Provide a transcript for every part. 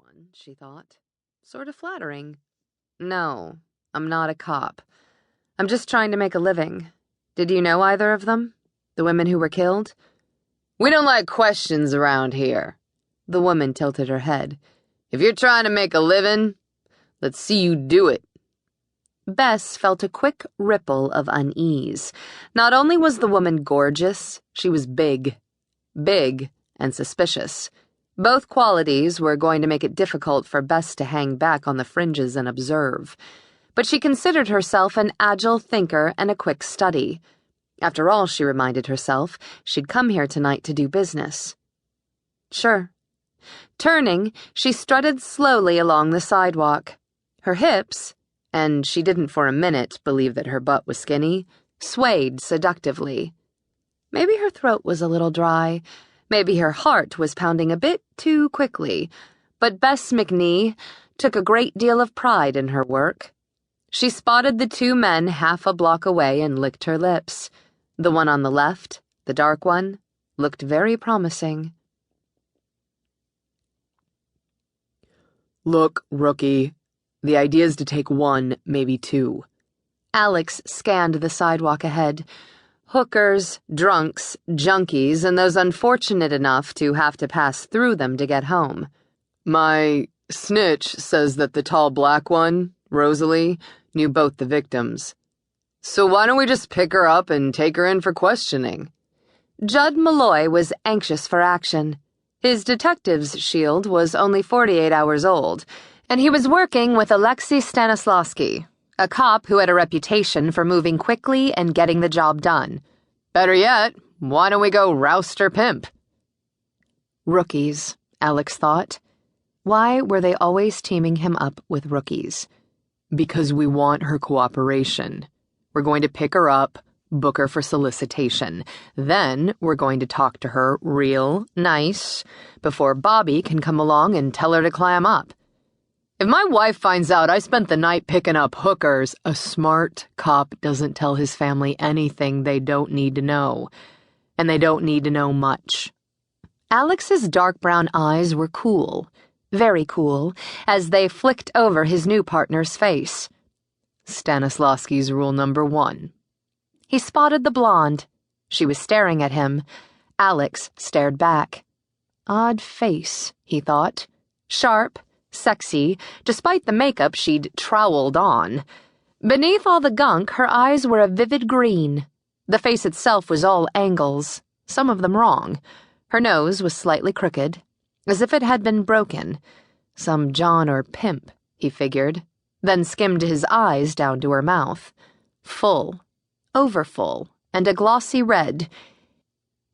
one, she thought. Sort of flattering. No, I'm not a cop. I'm just trying to make a living. Did you know either of them? The women who were killed? We don't like questions around here. The woman tilted her head. If you're trying to make a living, let's see you do it. Bess felt a quick ripple of unease. Not only was the woman gorgeous, she was big. Big and suspicious. Both qualities were going to make it difficult for Bess to hang back on the fringes and observe. But she considered herself an agile thinker and a quick study. After all, she reminded herself, she'd come here tonight to do business. Sure. Turning, she strutted slowly along the sidewalk. Her hips, and she didn't for a minute believe that her butt was skinny, swayed seductively. Maybe her throat was a little dry. Maybe her heart was pounding a bit too quickly. But Bess McNee took a great deal of pride in her work. She spotted the two men half a block away and licked her lips. The one on the left, the dark one, looked very promising. Look, rookie. The idea is to take one, maybe two. Alex scanned the sidewalk ahead. Hookers, drunks, junkies, and those unfortunate enough to have to pass through them to get home. My snitch says that the tall black one, Rosalie, knew both the victims. So why don't we just pick her up and take her in for questioning? Judd Malloy was anxious for action. His detective's shield was only 48 hours old, and he was working with Alex Stanislaski, a cop who had a reputation for moving quickly and getting the job done. Better yet, why don't we go roust her pimp? Rookies, Alex thought. Why were they always teaming him up with rookies? Because we want her cooperation. We're going to pick her up, book her for solicitation. Then we're going to talk to her real nice before Bobby can come along and tell her to clam up. If my wife finds out I spent the night picking up hookers, a smart cop doesn't tell his family anything they don't need to know. And they don't need to know much. Alex's dark brown eyes were cool, very cool, as they flicked over his new partner's face. Stanislaski's rule number 1. He spotted the blonde. She was staring at him. Alex stared back. Odd face, he thought. Sharp. Sexy, despite the makeup she'd troweled on. Beneath all the gunk, her eyes were a vivid green. The face itself was all angles, some of them wrong. Her nose was slightly crooked, as if it had been broken. Some John or pimp, he figured, then skimmed his eyes down to her mouth. Full, overfull, and a glossy red.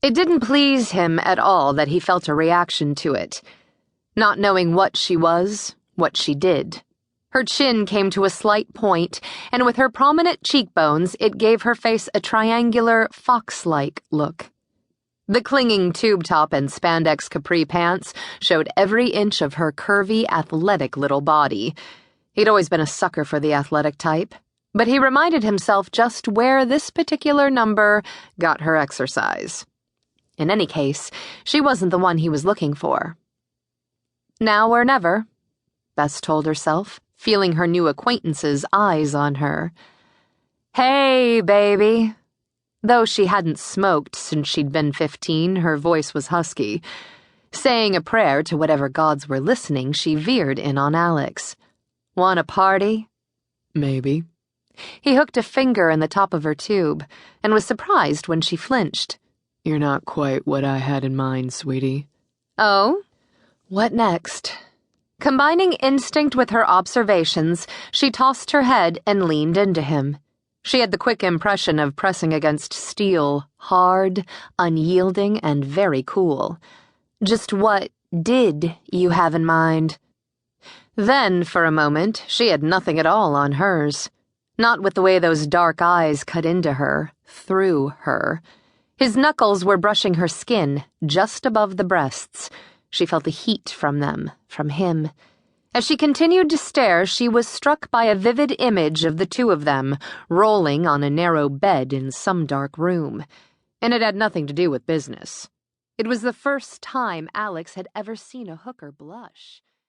It didn't please him at all that he felt a reaction to it. Not knowing what she was, what she did. Her chin came to a slight point, and with her prominent cheekbones, it gave her face a triangular, fox-like look. The clinging tube top and spandex capri pants showed every inch of her curvy, athletic little body. He'd always been a sucker for the athletic type, but he reminded himself just where this particular number got her exercise. In any case, she wasn't the one he was looking for. Now or never, Bess told herself, feeling her new acquaintance's eyes on her. Hey, baby. Though she hadn't smoked since she'd been 15, her voice was husky. Saying a prayer to whatever gods were listening, she veered in on Alex. Want a party? Maybe. He hooked a finger in the top of her tube and was surprised when she flinched. You're not quite what I had in mind, sweetie. Oh? What next? Combining instinct with her observations, she tossed her head and leaned into him. She had the quick impression of pressing against steel, hard, unyielding, and very cool. Just what did you have in mind? Then, for a moment, she had nothing at all on hers. Not with the way those dark eyes cut into her, through her. His knuckles were brushing her skin, just above the breasts. She felt the heat from them, from him. As she continued to stare, she was struck by a vivid image of the two of them, rolling on a narrow bed in some dark room. And it had nothing to do with business. It was the first time Alex had ever seen a hooker blush.